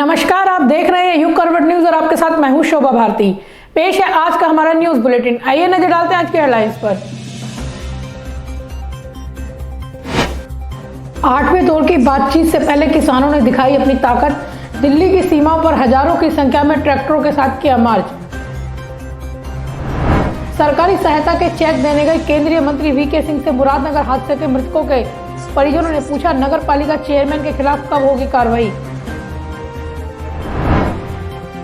नमस्कार, आप देख रहे हैं युग करवट न्यूज और आपके साथ मैं हूं शोभा भारती। पेश है आज का हमारा न्यूज बुलेटिन। आइए नजर डालते हैं आज के हेडलाइंस पर। 8वें दौर की बातचीत से पहले किसानों ने दिखाई अपनी ताकत। दिल्ली की सीमाओं पर हजारों की संख्या में ट्रैक्टरों के साथ किया मार्च। सरकारी सहायता के चेक देने गए केंद्रीय मंत्री वीके सिंह से मुरादनगर हादसे के मृतकों के परिजनों ने पूछा, नगर पालिका चेयरमैन के खिलाफ कब होगी कार्रवाई।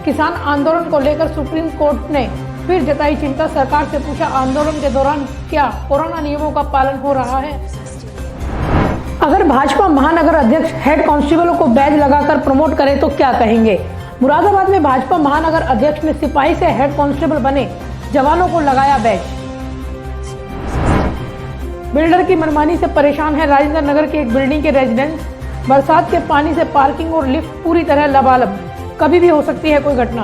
किसान आंदोलन को लेकर सुप्रीम कोर्ट ने फिर जताई चिंता। सरकार से पूछा, आंदोलन के दौरान क्या कोरोना नियमों का पालन हो रहा है। अगर भाजपा महानगर अध्यक्ष हेड कांस्टेबलों को बैज लगाकर प्रमोट करे तो क्या कहेंगे। मुरादाबाद में भाजपा महानगर अध्यक्ष ने सिपाही से हेड कांस्टेबल बने जवानों को लगाया बैज। बिल्डर की मनमानी से परेशान है राजेंद्र नगर की एक बिल्डिंग के रेजिडेंट्स। बरसात के पानी से पार्किंग और लिफ्ट पूरी तरह लबालब, कभी भी हो सकती है कोई घटना।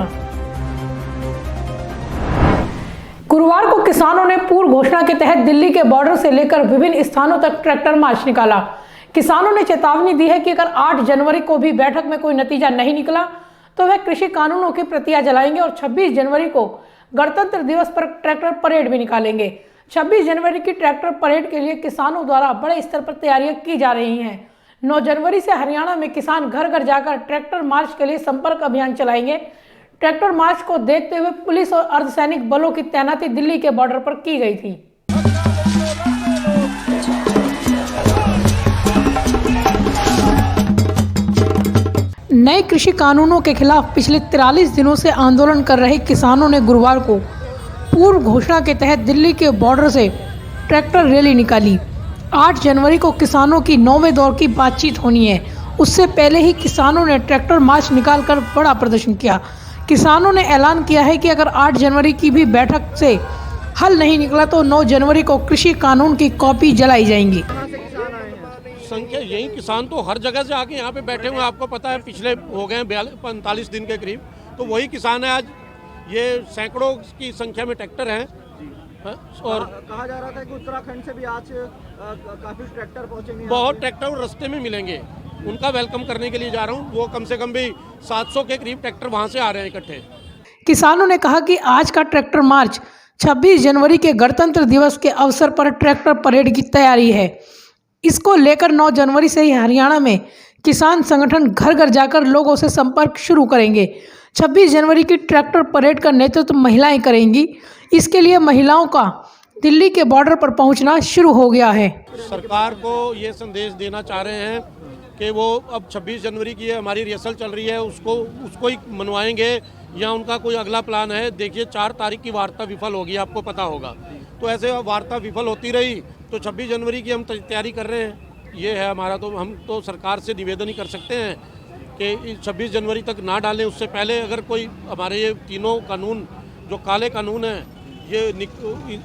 गुरुवार को किसानों ने पूर्व घोषणा के तहत दिल्ली के बॉर्डर से लेकर विभिन्न स्थानों तक ट्रैक्टर मार्च निकाला। किसानों ने चेतावनी दी है कि अगर 8 जनवरी को भी बैठक में कोई नतीजा नहीं निकला तो वह कृषि कानूनों की प्रतियां जलाएंगे और 26 जनवरी को गणतंत्र दिवस पर ट्रैक्टर परेड भी निकालेंगे। 26 जनवरी की ट्रैक्टर परेड के लिए किसानों द्वारा बड़े स्तर पर तैयारियां की जा रही हैं। 9 जनवरी से हरियाणा में किसान घर घर जाकर ट्रैक्टर मार्च के लिए संपर्क अभियान चलाएंगे। ट्रैक्टर मार्च को देखते हुए पुलिस और अर्धसैनिक बलों की तैनाती दिल्ली के बॉर्डर पर की गई थी। नए कृषि कानूनों के खिलाफ पिछले 43 दिनों से आंदोलन कर रहे किसानों ने गुरुवार को पूर्व घोषणा के तहत दिल्ली के बॉर्डर से ट्रैक्टर रैली निकाली। 8 जनवरी को किसानों की 9वें दौर की बातचीत होनी है। उससे पहले ही किसानों ने ट्रैक्टर मार्च निकालकर बड़ा प्रदर्शन किया। किसानों ने ऐलान किया है कि अगर 8 जनवरी की भी बैठक से हल नहीं निकला तो 9 जनवरी को कृषि कानून की कॉपी जलाई जाएंगी। संख्या यही किसान तो हर जगह से आके यहाँ पे बैठे हुए, आपको पता है पिछले हो गए 45 दिन के करीब, तो वही किसान है। आज ये सैकड़ों की संख्या में ट्रैक्टर हैं। और कहा जा रहा था कि उत्तराखंड से भी आज काफी ट्रैक्टर पहुंचेंगे। बहुत ट्रैक्टर रास्ते में मिलेंगे, उनका वेलकम करने के लिए जा रहा हूँ। वो कम से कम भी 700 के करीब ट्रैक्टर वहाँ से आ रहे हैं इकट्ठे। किसानों ने कहा कि आज का ट्रैक्टर मार्च 26 जनवरी के गणतंत्र दिवस के अवसर पर ट्रैक्टर परेड की तैयारी है। इसको लेकर 9 जनवरी से ही हरियाणा में किसान संगठन घर घर जाकर लोगों से संपर्क शुरू करेंगे। 26 जनवरी की ट्रैक्टर परेड का नेतृत्व महिलाएं करेंगी। इसके लिए महिलाओं का दिल्ली के बॉर्डर पर पहुंचना शुरू हो गया है। सरकार को ये संदेश देना चाह रहे हैं कि वो अब 26 जनवरी की हमारी रिहर्सल चल रही है, उसको ही मनवाएंगे या उनका कोई अगला प्लान है। देखिए 4 तारीख की वार्ता विफल होगी, आपको पता होगा। तो ऐसे वार्ता विफल होती रही तो 26 जनवरी की हम तैयारी कर रहे हैं। ये है हमारा, तो हम तो सरकार से निवेदन ही कर सकते हैं कि 26 जनवरी तक ना डालें। उससे पहले अगर कोई हमारे ये तीनों कानून जो काले कानून हैं ये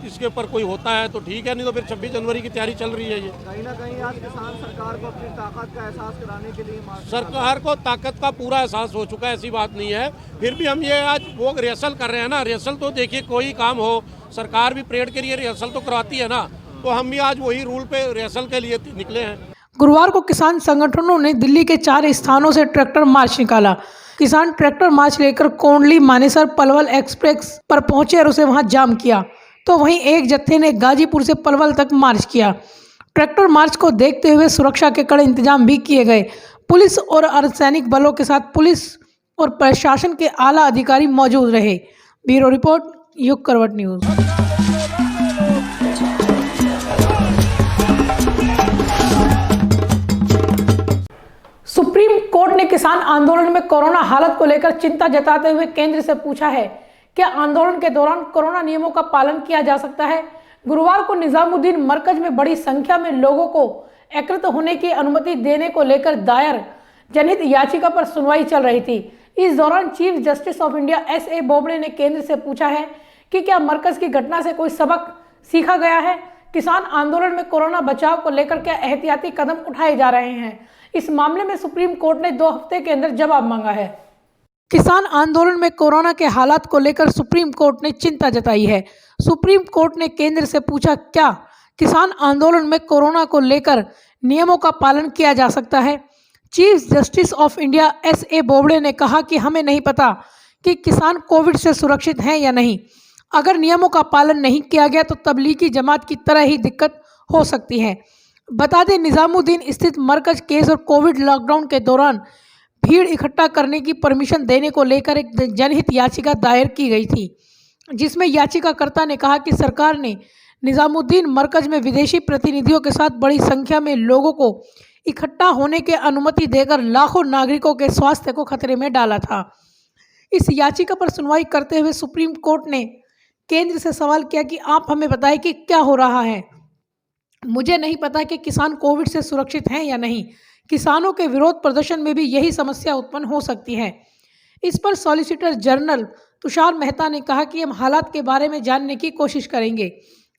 इसके ऊपर कोई होता है तो ठीक है, नहीं तो फिर 26 जनवरी की तैयारी चल रही है। ये कहीं ना कहीं आज किसान सरकार को अपनी ताकत का एहसास कराने के लिए सरकार को ताकत का पूरा एहसास हो चुका है, ऐसी बात नहीं है। फिर भी हम ये आज वो रिहर्सल कर रहे हैं ना। रिहर्सल तो देखिए कोई काम हो, सरकार भी परेड के लिए रिहर्सल तो करवाती है ना, तो हम भी आज वही रूल पे रिहर्सल के लिए निकले हैं। गुरुवार को किसान संगठनों ने दिल्ली के 4 स्थानों से ट्रैक्टर मार्च निकाला। किसान ट्रैक्टर मार्च लेकर कोंडली मानेसर पलवल एक्सप्रेस पर पहुंचे और उसे वहां जाम किया, तो वहीं एक जत्थे ने गाजीपुर से पलवल तक मार्च किया। ट्रैक्टर मार्च को देखते हुए सुरक्षा के कड़े इंतजाम भी किए गए। पुलिस और अर्धसैनिक बलों के साथ पुलिस और प्रशासन के आला अधिकारी मौजूद रहे। ब्यूरो रिपोर्ट, युग करवट न्यूज। सुप्रीम कोर्ट ने किसान आंदोलन में कोरोना हालत को लेकर चिंता जताते हुए केंद्र से पूछा है कि आंदोलन के दौरान कोरोना नियमों का पालन किया जा सकता है। गुरुवार को निजामुद्दीन मरकज में बड़ी संख्या में लोगों को एकत्रित होने की अनुमति देने को लेकर दायर जनहित याचिका पर सुनवाई चल रही थी। इस दौरान chief justice of India S.A. Bobde ने केंद्र से पूछा है कि क्या मरकज की घटना से कोई सबक सीखा गया है। किसान आंदोलन में कोरोना बचाव को लेकर क्या एहतियाती कदम उठाए जा रहे हैं। इस मामले में सुप्रीम कोर्ट ने 2 हफ्ते के अंदर जवाब मांगा है। किसान आंदोलन में कोरोना के हालात को लेकर सुप्रीम कोर्ट ने चिंता जताई है। सुप्रीम कोर्ट ने केंद्र से पूछा, क्या किसान आंदोलन में कोरोना को लेकर नियमों का पालन किया जा सकता है। Chief justice of India S.A. Bobde ने कहा कि हमें नहीं पता कि किसान कोविड से सुरक्षित हैं या नहीं। अगर नियमों का पालन नहीं किया गया तो तबलीगी जमात की तरह ही दिक्कत हो सकती है। बता दें, निजामुद्दीन स्थित मरकज केस और कोविड लॉकडाउन के दौरान भीड़ इकट्ठा करने की परमिशन देने को लेकर एक जनहित याचिका दायर की गई थी, जिसमें याचिकाकर्ता ने कहा कि सरकार ने निजामुद्दीन मरकज में विदेशी प्रतिनिधियों के साथ बड़ी संख्या में लोगों को इकट्ठा होने की अनुमति देकर लाखों नागरिकों के स्वास्थ्य को खतरे में डाला था। इस याचिका पर सुनवाई करते हुए सुप्रीम कोर्ट ने केंद्र से सवाल किया कि आप हमें बताएं कि क्या हो रहा है। मुझे नहीं पता कि किसान कोविड से सुरक्षित हैं या नहीं। किसानों के विरोध प्रदर्शन में भी यही समस्या उत्पन्न हो सकती है। इस पर सॉलिसिटर जनरल तुषार मेहता ने कहा कि हम हालात के बारे में जानने की कोशिश करेंगे।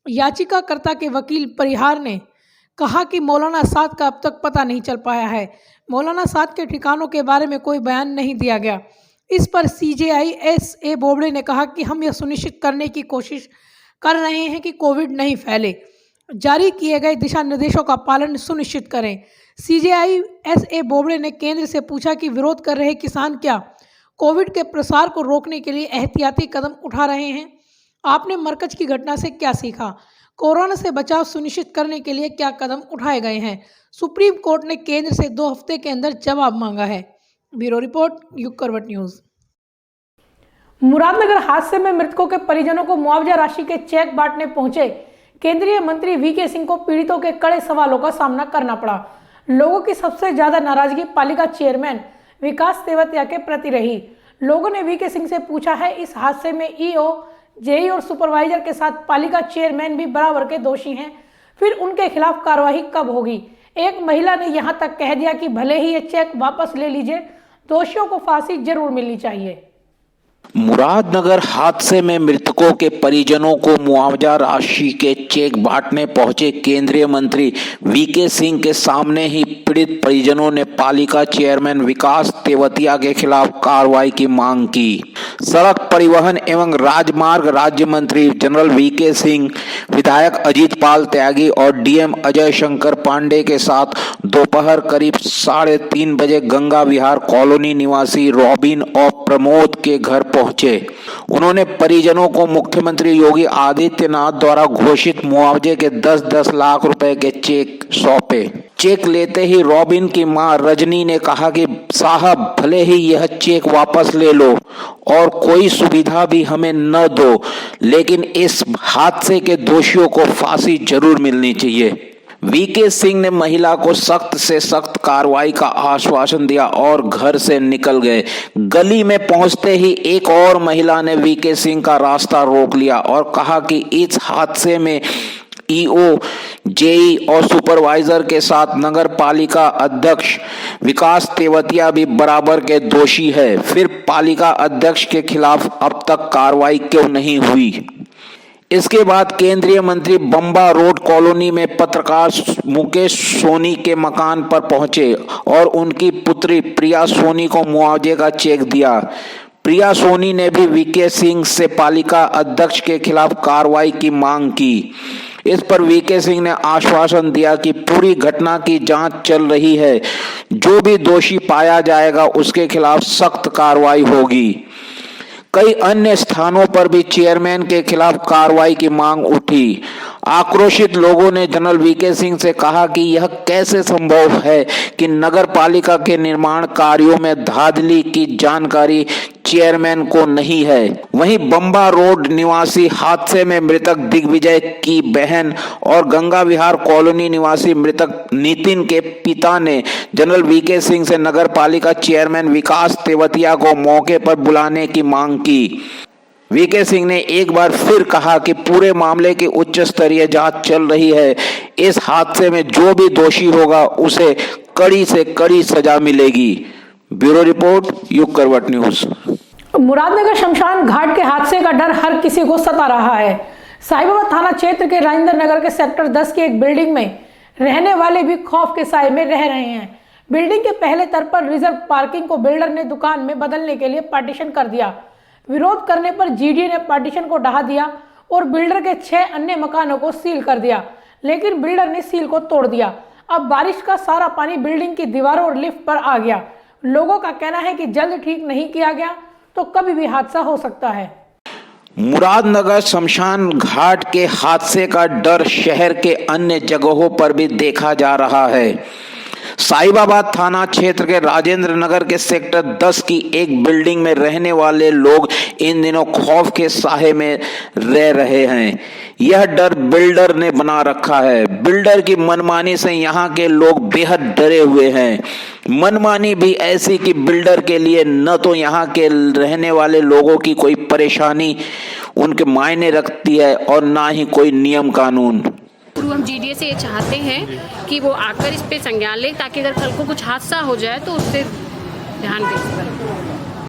याचिकाकर्ता के वकील परिहार ने कहा कि मौलाना साद का अब तक पता नहीं चल पाया है। मौलाना साद के ठिकानों के बारे में कोई बयान नहीं दिया गया। इस पर CJI S.A. बोबडे ने कहा कि हम यह सुनिश्चित करने की कोशिश कर रहे हैं कि कोविड नहीं फैले। जारी किए गए दिशा निर्देशों का पालन सुनिश्चित करें। CJI S.A. बोबडे ने केंद्र से पूछा कि विरोध कर रहे किसान क्या कोविड के प्रसार को रोकने के लिए एहतियाती कदम उठा रहे हैं? आपने मरकज की घटना से क्या सीखा? कोरोना से बचाव सुनिश्चित करने के लिए क्या कदम उठाए गए हैं? सुप्रीम कोर्ट ने केंद्र से 2 हफ्ते के अंदर जवाब मांगा है। ब्यूरो रिपोर्ट, युग करवट न्यूज। मुरादनगर हादसे में मृतकों के परिजनों को मुआवजा राशि के चेक बांटने पहुंचे केंद्रीय मंत्री VK सिंह को पीड़ितों के कड़े सवालों का सामना करना पड़ा। लोगों की सबसे ज्यादा नाराजगी पालिका चेयरमैन विकास तेवतिया के प्रति रही। लोगों ने VK सिंह से पूछा है, इस हादसे में EO, JE और सुपरवाइजर के साथ पालिका चेयरमैन भी बराबर के दोषी हैं, फिर उनके खिलाफ कार्रवाई कब होगी? एक महिला ने यहां तक कह दिया कि भले ही ये चेक वापस ले लीजिए, दोषियों को फांसी जरूर मिलनी चाहिए। मुरादनगर हादसे में मृतकों के परिजनों को मुआवजा राशि के चेक बांटने पहुंचे केंद्रीय मंत्री VK सिंह के सामने ही पीड़ित परिजनों ने पालिका चेयरमैन विकास तेवतिया के खिलाफ कार्रवाई की मांग की। सड़क परिवहन एवं राजमार्ग राज्य मंत्री जनरल VK सिंह, विधायक अजीत पाल त्यागी और DM अजय शंकर पांडे के साथ दोपहर करीब 3:30 बजे गंगा विहार कॉलोनी निवासी रॉबिन और प्रमोद के घर पहुंचे। उन्होंने परिजनों को मुख्यमंत्री योगी आदित्यनाथ द्वारा घोषित मुआवजे के 10-10 लाख रुपए के चेक सौंपे। चेक लेते ही रॉबिन की मां रजनी ने कहा कि साहब, भले ही यह चेक वापस ले लो और कोई सुविधा भी हमें न दो, लेकिन इस हादसे के दोषियों को फांसी जरूर मिलनी चाहिए। VK सिंह ने महिला को सख्त से सख्त कार्रवाई का आश्वासन दिया और घर से निकल गए। गली में पहुंचते ही एक और महिला ने VK सिंह का रास्ता रोक लिया और कहा कि इस हादसे में EO, JE और सुपरवाइजर के साथ नगर पालिका अध्यक्ष विकास तेवतिया भी बराबर के दोषी है। फिर पालिका अध्यक्ष के खिलाफ अब तक कार्रवाई क्यों नहीं हुई? इसके बाद केंद्रीय मंत्री बम्बा रोड कॉलोनी में पत्रकार मुकेश सोनी के मकान पर पहुंचे और उनकी पुत्री प्रिया सोनी को मुआवजे का चेक दिया। प्रिया सोनी ने भी VK सिंह से पालिका अध्यक्ष के खिलाफ कार्रवाई की मांग की। इस पर VK सिंह ने आश्वासन दिया कि पूरी घटना की जांच चल रही है, जो भी दोषी पाया जाएगा उसके खिलाफ सख्त कार्रवाई होगी। कई अन्य स्थानों पर भी चेयरमैन के खिलाफ कार्रवाई की मांग उठी। आक्रोशित लोगों ने जनरल VK सिंह से कहा कि यह कैसे संभव है कि नगर पालिका के निर्माण कार्यों में धांधली की जानकारी चेयरमैन को नहीं है। वहीं बम्बा रोड निवासी हादसे में मृतक दिग्विजय की बहन और गंगा विहार कॉलोनी निवासी मृतक नितिन के पिता ने जनरल VK सिंह से नगर पालिका चेयरमैन विकास तेवतिया को मौके पर बुलाने की मांग की। VK सिंह ने एक बार फिर कहा कि पूरे मामले की उच्च स्तरीय जांच चल रही है। इस हादसे में जो भी दोषी होगा उसे कड़ी से कड़ी सजा मिलेगी। ब्यूरो रिपोर्ट, युग करवट न्यूज। मुरादनगर शमशान घाट के हादसे का डर हर किसी को सता रहा है। साहिबाबाद थाना क्षेत्र के राजेंद्र नगर के सेक्टर 10 की एक बिल्डिंग में रहने वाले भी खौफ के साए में रह रहे हैं। बिल्डिंग के पहले तल पर रिजर्व पार्किंग को बिल्डर ने दुकान में बदलने के लिए पार्टीशन कर दिया। विरोध करने पर GDA ने पार्टीशन को ढहा दिया और बिल्डर के 6 अन्य मकानों को सील कर दिया, लेकिन बिल्डर ने सील को तोड़ दिया। अब बारिश का सारा पानी बिल्डिंग की दीवारों और लिफ्ट पर आ गया। लोगों का कहना है कि जल्द ठीक नहीं किया गया तो कभी भी हादसा हो सकता है। मुरादनगर शमशान घाट के हादसे का डर शहर के अन्य जगहों पर भी देखा जा रहा है। साहिबाबाद थाना क्षेत्र के राजेंद्र नगर के सेक्टर 10 की एक बिल्डिंग में रहने वाले लोग इन दिनों खौफ के साए में रह रहे हैं। यह डर बिल्डर ने बना रखा है। बिल्डर की मनमानी से यहाँ के लोग बेहद डरे हुए हैं। मनमानी भी ऐसी कि बिल्डर के लिए न तो यहाँ के रहने वाले लोगों की कोई परेशानी उनके मायने रखती है और ना ही कोई नियम कानून। हम जीडीए से ये चाहते हैं कि वो आकर इस पे संज्ञान लें ताकि अगर कल को कुछ हादसा हो जाए तो उससे ध्यान दे सकें।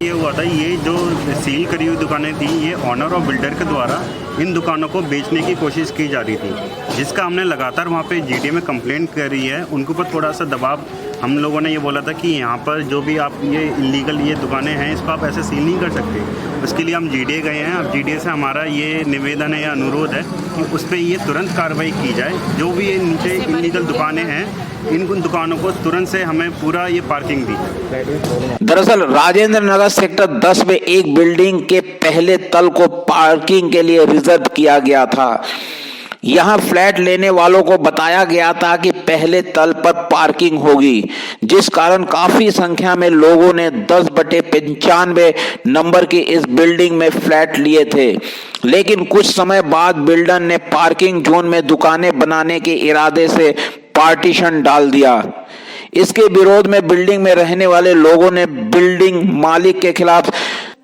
ये हुआ था, ये जो सील करी हुई दुकानें थी ये ऑनर और बिल्डर के द्वारा इन दुकानों को बेचने की कोशिश की जा रही थी, जिसका हमने लगातार वहाँ पे जीडीए में कंप्लेंट करी है। उनके ऊपर थोड़ा सा दबाव हम लोगों ने ये बोला था कि यहाँ पर जो भी आप ये इलीगल ये दुकानें हैं इसको आप ऐसे सील नहीं कर सकते। उसके लिए हम जीडीए गए हैं। अब जीडीए से हमारा ये निवेदन है या अनुरोध है कि उस पर ये तुरंत कार्रवाई की जाए। जो भी ये नीचे इलीगल दुकानें हैं इन दुकानों को तुरंत से हमें पूरा ये पार्किंग दी। दरअसल राजेंद्र नगर सेक्टर 10 में एक बिल्डिंग के पहले तल को पार्किंग के लिए रिजर्व किया गया था। यहां फ्लैट लेने वालों को बताया गया था कि पहले तल पर पार्किंग होगी, जिस कारण काफी संख्या में लोगों ने 10/95 नंबर की इस बिल्डिंग में फ्लैट लिए थे। लेकिन कुछ समय बाद बिल्डर ने पार्किंग जोन में दुकानें बनाने के इरादे से पार्टीशन डाल दिया। इसके विरोध में बिल्डिंग में रहने वाले लोगों ने बिल्डिंग मालिक के खिलाफ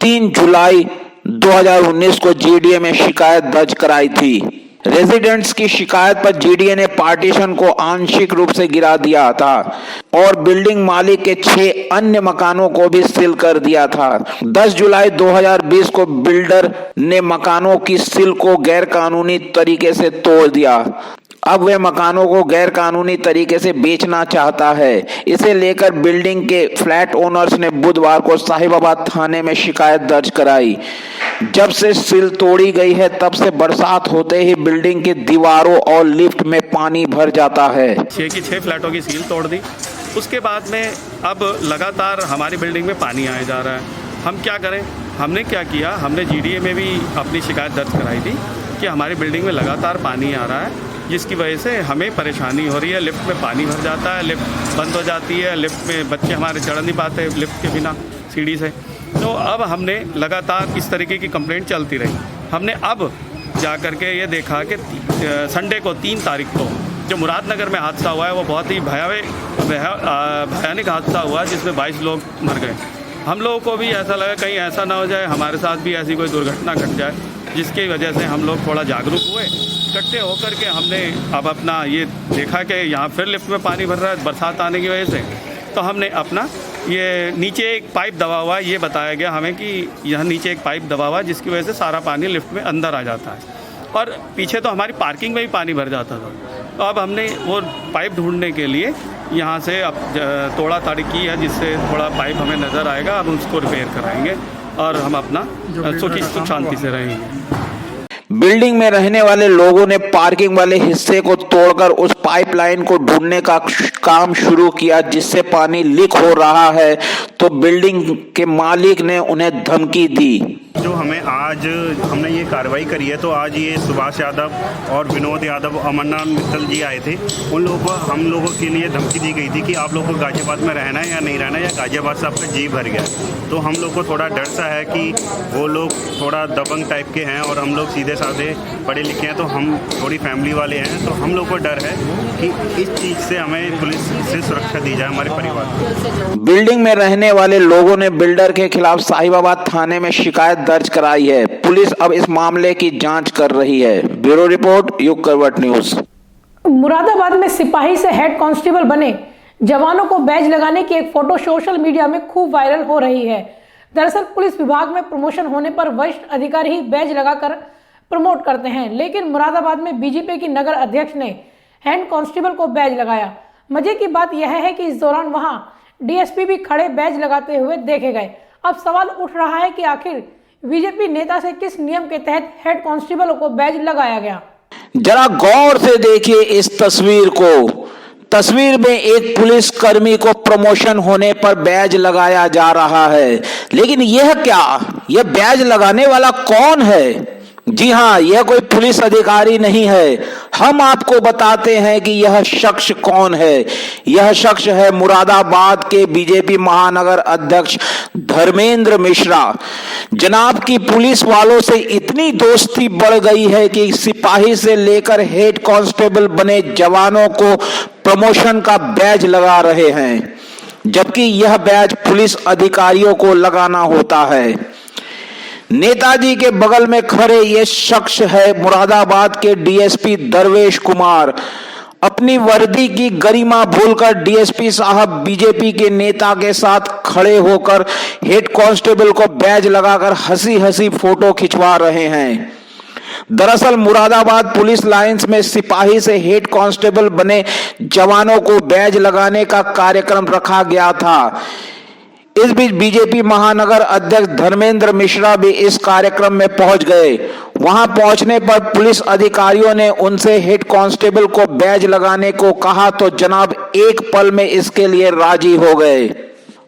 3 जुलाई 2019 को जीडीए में शिकायत दर्ज कराई थी। रेजिडेंट्स की शिकायत पर जीडीए ने पार्टीशन को आंशिक रूप से गिरा दिया था और बिल्डिंग मालिक के 6 अन्य मकानों को भी सील कर दिया था। 10 जुलाई 2020 को बिल्डर ने मकानों की सील को गैरकानूनी तरीके से तोड़ दिया। अब वे मकानों को गैरकानूनी तरीके से बेचना चाहता है। इसे लेकर बिल्डिंग के फ्लैट ओनर्स ने बुधवार को साहिबाबाद थाने में शिकायत दर्ज कराई। जब से सील तोड़ी गई है तब से बरसात होते ही बिल्डिंग की दीवारों और लिफ्ट में पानी भर जाता है। 6 की 6 फ्लैटों की सील तोड़ दी। उसके बाद में अब लगातार हमारी बिल्डिंग में पानी आया जा रहा है। हम क्या करें? हमने क्या किया, हमने जीडीए में भी अपनी शिकायत दर्ज कराई थी कि हमारी बिल्डिंग में लगातार पानी आ रहा है, जिसकी वजह से हमें परेशानी हो रही है। लिफ्ट में पानी भर जाता है, लिफ्ट बंद हो जाती है, लिफ्ट में बच्चे हमारे चढ़ नहीं पाते लिफ्ट के बिना सीढ़ी से। तो अब हमने लगातार इस तरीके की कंप्लेंट चलती रही। हमने अब जा कर के ये देखा कि संडे को 3 तारीख को जो मुरादनगर में हादसा हुआ है वो बहुत ही भयानक हादसा हुआ जिसमें 22 लोग मर गए। हम लोगों को भी ऐसा लगा कहीं ऐसा ना हो जाए हमारे साथ भी ऐसी कोई दुर्घटना घट जाए, जिसकी वजह से हम लोग थोड़ा जागरूक हुए। इकट्ठे होकर के हमने अब अपना ये देखा कि यहाँ फिर लिफ्ट में पानी भर रहा है बरसात आने की वजह से, तो हमने अपना ये नीचे एक पाइप दबा हुआ है। ये बताया गया हमें कि यहाँ नीचे एक पाइप दबा हुआ है जिसकी वजह से सारा पानी लिफ्ट में अंदर आ जाता है और पीछे तो हमारी पार्किंग में भी पानी भर जाता था। तो अब हमने वो पाइप ढूंढने के लिए यहाँ से अब तोड़ा ताड़ी की है, जिससे थोड़ा पाइप हमें नज़र आएगा। अब उसको रिपेयर कराएंगे और हम अपना सुख शांति से रहेंगे। बिल्डिंग में रहने वाले लोगों ने पार्किंग वाले हिस्से को तोड़कर उस पाइपलाइन को ढूंढने का काम शुरू किया, जिससे पानी लीक हो रहा है। तो बिल्डिंग के मालिक ने उन्हें धमकी दी। जो हमें आज हमने ये कार्रवाई करी है, तो आज ये सुभाष यादव और विनोद यादव, अमरनाथ मित्तल जी आए थे। उन लोगों को हम लोगों के लिए धमकी दी गई थी कि आप लोगों को गाजियाबाद में रहना है या नहीं रहना है, या गाजियाबाद से आपका जी भर गया। तो हम लोग को थोड़ा डर सा है कि वो लोग थोड़ा दबंग टाइप के हैं और हम लोग सीधे साधे पढ़े लिखे हैं, तो हम थोड़ी फैमिली वाले हैं। तो हम लोग को डर है कि इस चीज़ से हमें पुलिस से सुरक्षा दी जाए हमारे परिवार को। बिल्डिंग में रहने वाले लोगों ने बिल्डर के खिलाफ साहिबाबाद थाने में शिकायत दर्ज कराई है। पुलिस अब इस मामले की जांच कर रही है। ब्यूरो रिपोर्ट, युग करवट न्यूज। मुरादाबाद में सिपाही से हेड कांस्टेबल बने जवानों को बैज लगाने की एक फोटो सोशल मीडिया में खूब वायरल हो रही है। दरअसल पुलिस विभाग में प्रमोशन होने पर वरिष्ठ अधिकारी ही बैज लगाकर प्रमोट करते हैं, लेकिन मुरादाबाद में बीजेपी की नगर अध्यक्ष ने हेड कांस्टेबल को बैज लगाया। मजे की बात यह है कि इस दौरान वहां डीएसपी भी खड़े बैज लगाते हुए देखे गए। अब सवाल उठ रहा है कि आखिर बीजेपी नेता से किस नियम के तहत हेड कांस्टेबल को बैज लगाया गया। जरा गौर से देखिए इस तस्वीर को। तस्वीर में एक पुलिस कर्मी को प्रमोशन होने पर बैज लगाया जा रहा है, लेकिन यह क्या, यह बैज लगाने वाला कौन है? जी हां, यह कोई पुलिस अधिकारी नहीं है। हम आपको बताते हैं कि यह शख्स कौन है। यह शख्स है मुरादाबाद के बीजेपी महानगर अध्यक्ष धर्मेंद्र मिश्रा। जनाब की पुलिस वालों से इतनी दोस्ती बढ़ गई है कि सिपाही से लेकर हेड कांस्टेबल बने जवानों को प्रमोशन का बैज लगा रहे हैं, जबकि यह बैज पुलिस अधिकारियों को लगाना होता है। नेताजी के बगल में खड़े ये शख्स है मुरादाबाद के डीएसपी दरवेश कुमार। अपनी वर्दी की गरिमा भूलकर डीएसपी साहब बीजेपी के नेता के साथ खड़े होकर हेड कांस्टेबल को बैज लगाकर हंसी हंसी फोटो खिंचवा रहे हैं। दरअसल मुरादाबाद पुलिस लाइंस में सिपाही से हेड कांस्टेबल बने जवानों को बैज लगाने का कार्यक्रम रखा गया था। इस बीच बीजेपी महानगर अध्यक्ष धर्मेंद्र मिश्रा भी इस कार्यक्रम में पहुंच गए। वहां पहुंचने पर पुलिस अधिकारियों ने उनसे हेड कांस्टेबल को बैज लगाने को कहा तो जनाब एक पल में इसके लिए राजी हो गए।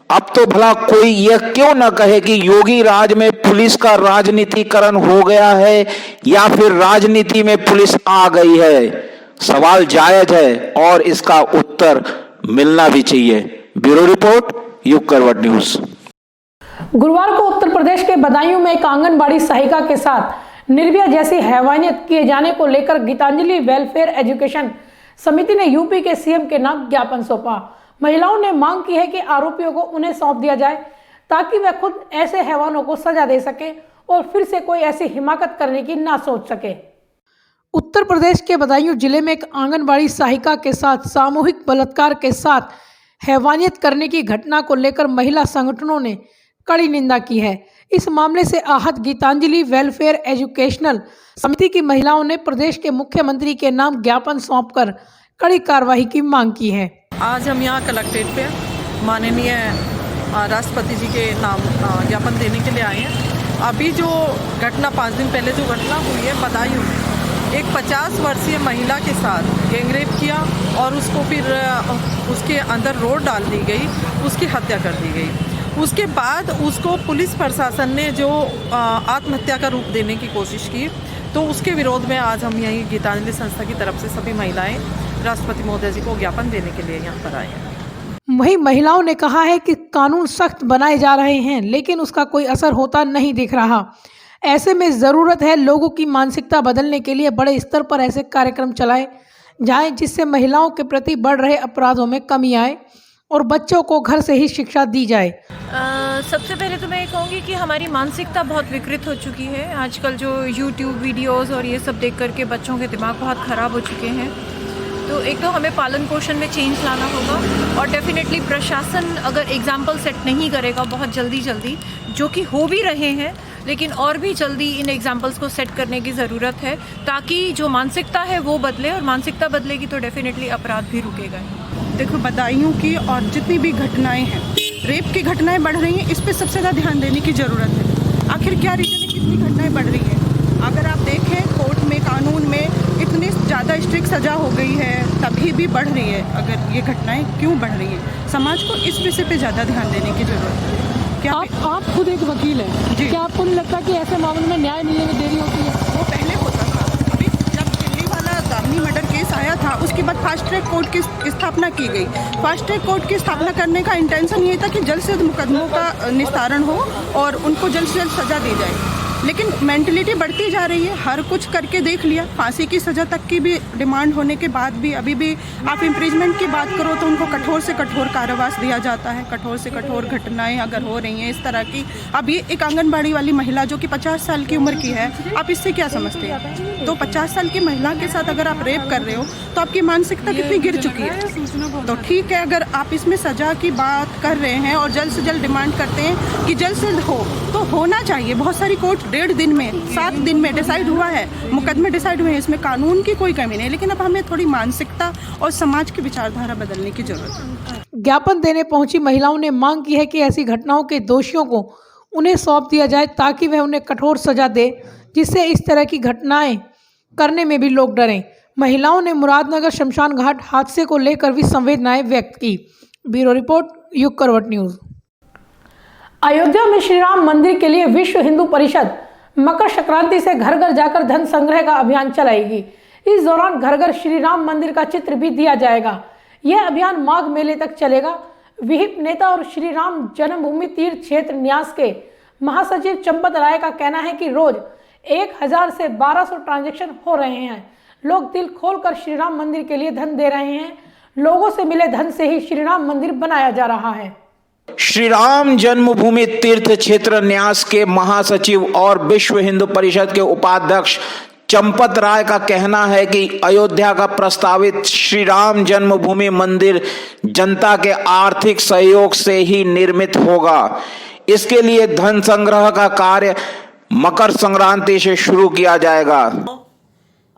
अब तो भला कोई यह क्यों न कहे कि योगी राज में पुलिस का राजनीतिकरण हो गया है या फिर राजनीति में पुलिस आ गई है। सवाल जायज है और इसका उत्तर मिलना भी चाहिए। ब्यूरो रिपोर्ट, युग करवट न्यूज। गुरुवार को उत्तर प्रदेश के बदायूं में एक आंगनबाड़ी सहायिका के साथ निर्भया जैसी हैवानियत किए जाने को लेकर गीतांजलि वेलफेयर एजुकेशन समिति ने यूपी के सीएम के नाम ज्ञापन सौंपा। महिलाओं ने मांग की है कि आरोपियों को उन्हें सौंप दिया जाए ताकि वे खुद ऐसे हैवानों को सजा दे सके और फिर से कोई ऐसी हिमाकत करने की ना सोच सके। उत्तर प्रदेश के बदायूं जिले में एक आंगनबाड़ी सहायिका के साथ सामूहिक बलात्कार के साथ हैवानियत करने की घटना को लेकर महिला संगठनों ने कड़ी निंदा की है। इस मामले से आहत गीतांजलि वेलफेयर एजुकेशनल समिति की महिलाओं ने प्रदेश के मुख्यमंत्री के नाम ज्ञापन सौंपकर कड़ी कार्रवाई की मांग की है। आज हम यहाँ कलेक्ट्रेट पे माननीय राष्ट्रपति जी के नाम ज्ञापन देने के लिए आए हैं। अभी जो घटना 5 दिन पहले जो घटना हुई है बदायूं में, एक 50 वर्षीय महिला के साथ गैंगरेप किया और उसको फिर उसके अंदर रोड डाल दी गई, उसकी हत्या कर दी गई। उसके बाद उसको पुलिस प्रशासन ने जो आत्महत्या का रूप देने की कोशिश की, तो उसके विरोध में आज हम यहीं गीतांजलि संस्था की तरफ से सभी महिलाएं राष्ट्रपति महोदय जी को ज्ञापन देने के लिए यहाँ पर आए हैं। वहीं महिलाओं ने कहा है कि कानून सख्त बनाए जा रहे हैं लेकिन उसका कोई असर होता नहीं दिख रहा। ऐसे में ज़रूरत है लोगों की मानसिकता बदलने के लिए बड़े स्तर पर ऐसे कार्यक्रम चलाए जाएं जिससे महिलाओं के प्रति बढ़ रहे अपराधों में कमी आए और बच्चों को घर से ही शिक्षा दी जाए। सबसे पहले तो मैं ये कहूँगी कि हमारी मानसिकता बहुत विकृत हो चुकी है। आजकल जो यूट्यूब वीडियोस और ये सब देख करके बच्चों के दिमाग बहुत ख़राब हो चुके हैं। तो एक तो हमें पालन पोषण में चेंज लाना होगा और डेफिनेटली प्रशासन अगर एग्जाम्पल सेट नहीं करेगा बहुत जल्दी जो कि हो भी रहे हैं, लेकिन और भी जल्दी इन एग्जाम्पल्स को सेट करने की ज़रूरत है ताकि जो मानसिकता है वो बदले, और मानसिकता बदलेगी तो डेफिनेटली अपराध भी रुकेगा। देखो बदायूं की और जितनी भी घटनाएं हैं, रेप की घटनाएं बढ़ रही हैं, इस पर सबसे ज़्यादा ध्यान देने की ज़रूरत है। आखिर क्या रीज़न है कितनी घटनाएं बढ़ रही हैं? अगर आप देखें कोर्ट में, कानून में इतनी ज़्यादा स्ट्रिक्ट सज़ा हो गई है तभी भी बढ़ रही है। अगर ये घटनाएं क्यों बढ़ रही हैं, समाज को इस विषय पे ज़्यादा ध्यान देने की ज़रूरत है। क्या आप खुद एक वकील हैं, क्या आपको नहीं लगता कि ऐसे मामलों में न्याय मिलने में देरी होती है? वो पहले होता था। अभी जब दिल्ली वाला दामिनी मर्डर केस आया था उसके बाद फास्ट ट्रैक कोर्ट की स्थापना की गई। फास्ट ट्रैक कोर्ट की स्थापना करने का इंटेंशन ये था कि जल्द से जल्द मुकदमों का निस्तारण हो और उनको जल्द से जल्द सज़ा दी जाए। लेकिन मेंटलिटी बढ़ती जा रही है, हर कुछ करके देख लिया, फांसी की सज़ा तक की भी डिमांड होने के बाद भी अभी भी आप इम्प्रीजमेंट की बात करो तो उनको कठोर से कठोर कारावास दिया जाता है। कठोर से कठोर घटनाएं अगर हो रही हैं इस तरह की। अब ये एक आंगनबाड़ी वाली महिला जो कि 50 साल की उम्र की है, आप इससे क्या समझते हैं? तो 50 साल की महिला के साथ अगर आप रेप कर रहे हो तो आपकी मानसिकता कितनी गिर चुकी है। तो ठीक है, अगर आप इसमें सज़ा की बात कर रहे हैं और जल्द से जल्द डिमांड करते हैं कि जल्द से जल्द हो, तो होना चाहिए। बहुत सारी कोर्ट 1.5 दिन में, 7 दिन में डिसाइड हुआ है, मुकदमे डिसाइड हुए हैं, इसमें कानून की कोई कमी नहीं। लेकिन अब हमें थोड़ी मानसिकता और समाज की विचारधारा बदलने की जरूरत है। ज्ञापन देने पहुंची महिलाओं ने मांग की है कि ऐसी घटनाओं के दोषियों को उन्हें सौंप दिया जाए ताकि वह उन्हें कठोर सजा दे, जिससे इस तरह की घटनाएं करने में भी लोग डरें। महिलाओं ने मुरादनगर शमशान घाट हादसे को लेकर भी संवेदनाएं व्यक्त की। ब्यूरो रिपोर्ट, युग करवट न्यूज। अयोध्या में श्री राम मंदिर के लिए विश्व हिंदू परिषद मकर संक्रांति से घर घर जाकर धन संग्रह का अभियान चलाएगी। इस दौरान घर घर श्री राम मंदिर का चित्र भी दिया जाएगा। यह अभियान माघ मेले तक चलेगा। विहिप नेता और श्री राम जन्मभूमि तीर्थ क्षेत्र न्यास के महासचिव चंपत राय का कहना है कि रोज 1000 से 1200 ट्रांजैक्शन हो रहे हैं। लोग दिल खोलकर श्री राम मंदिर के लिए धन दे रहे हैं। लोगों से मिले धन से ही श्री राम मंदिर बनाया जा रहा है। श्री राम जन्मभूमि तीर्थ क्षेत्र न्यास के महासचिव और विश्व हिंदू परिषद के उपाध्यक्ष चंपत राय का कहना है कि अयोध्या का प्रस्तावित श्री राम जन्मभूमि मंदिर जनता के आर्थिक सहयोग से ही निर्मित होगा। इसके लिए धन संग्रह का कार्य मकर संक्रांति से शुरू किया जाएगा।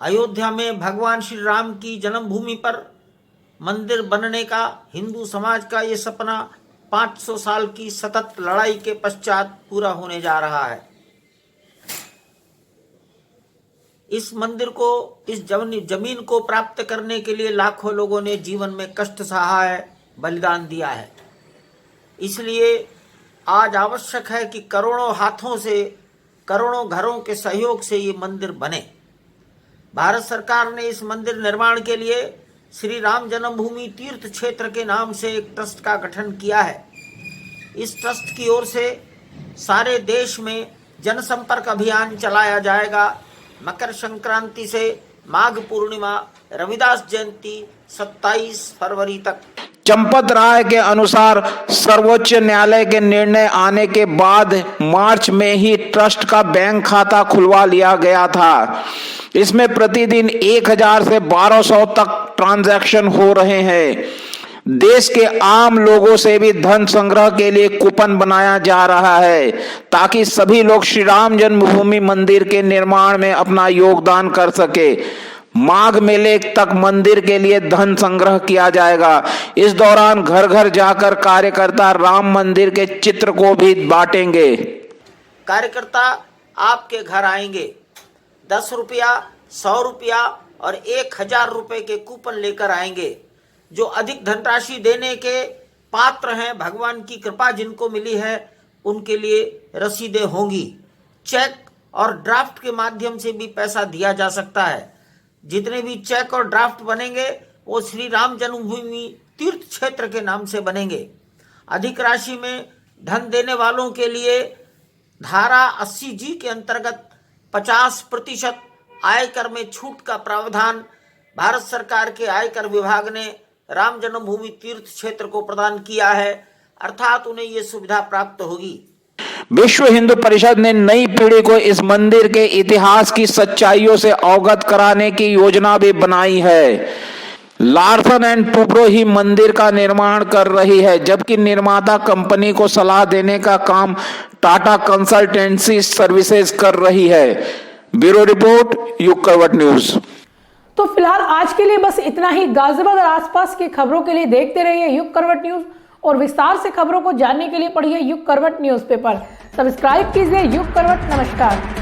अयोध्या में भगवान श्री राम की जन्मभूमि पर मंदिर बनने का हिंदू समाज का ये सपना 500 साल की सतत लड़ाई के पश्चात पूरा होने जा रहा है। इस मंदिर को, इस जमीन को प्राप्त करने के लिए लाखों लोगों ने जीवन में कष्ट सहा है, बलिदान दिया है। इसलिए आज आवश्यक है कि करोड़ों हाथों से, करोड़ों घरों के सहयोग से ये मंदिर बने। भारत सरकार ने इस मंदिर निर्माण के लिए श्री राम जन्मभूमि तीर्थ क्षेत्र के नाम से एक ट्रस्ट का गठन किया है। इस ट्रस्ट की ओर से सारे देश में जनसंपर्क अभियान चलाया जाएगा। मकर संक्रांति से माघ पूर्णिमा, रविदास जयंती 27 फरवरी तक। चंपत राय के अनुसार सर्वोच्च न्यायालय के निर्णय आने के बाद मार्च में ही ट्रस्ट का बैंक खाता खुलवा लिया गया था। इसमें प्रतिदिन 1000 से 1200 तक ट्रांजैक्शन हो रहे हैं। देश के आम लोगों से भी धन संग्रह के लिए कूपन बनाया जा रहा है ताकि सभी लोग श्री राम जन्मभूमि मंदिर के निर्माण में अपना योगदान कर सके। माघ मेले तक मंदिर के लिए धन संग्रह किया जाएगा। इस दौरान घर घर जाकर कार्यकर्ता राम मंदिर के चित्र को भी बांटेंगे। कार्यकर्ता आपके घर आएंगे, 10 रुपया, 100 रुपया और 1000 रुपए के कूपन लेकर आएंगे। जो अधिक धनराशि देने के पात्र हैं, भगवान की कृपा जिनको मिली है, उनके लिए रसीदें होंगी। चेक और ड्राफ्ट के माध्यम से भी पैसा दिया जा सकता है। जितने भी चेक और ड्राफ्ट बनेंगे वो श्री राम जन्मभूमि तीर्थ क्षेत्र के नाम से बनेंगे। अधिक राशि में धन देने वालों के लिए धारा 80G के अंतर्गत 50% आयकर में छूट का प्रावधान भारत सरकार के आयकर विभाग ने राम जन्मभूमि तीर्थ क्षेत्र को प्रदान किया है, अर्थात उन्हें ये सुविधा प्राप्त होगी। विश्व हिंदू परिषद ने नई पीढ़ी को इस मंदिर के इतिहास की सच्चाइयों से अवगत कराने की योजना भी बनाई है। लार्सन एंड टुब्रो ही मंदिर का निर्माण कर रही है, जबकि निर्माता कंपनी को सलाह देने का काम टाटा कंसल्टेंसी सर्विसेज कर रही है। ब्यूरो रिपोर्ट, युग करवट न्यूज। तो फिलहाल आज के लिए बस इतना ही। गाजियाबाद और आसपास की खबरों के लिए देखते रहिए युग करवट न्यूज और विस्तार से खबरों को जानने के लिए पढ़िए युग करवट न्यूज़पेपर। सब्सक्राइब कीजिए युग करवट। नमस्कार।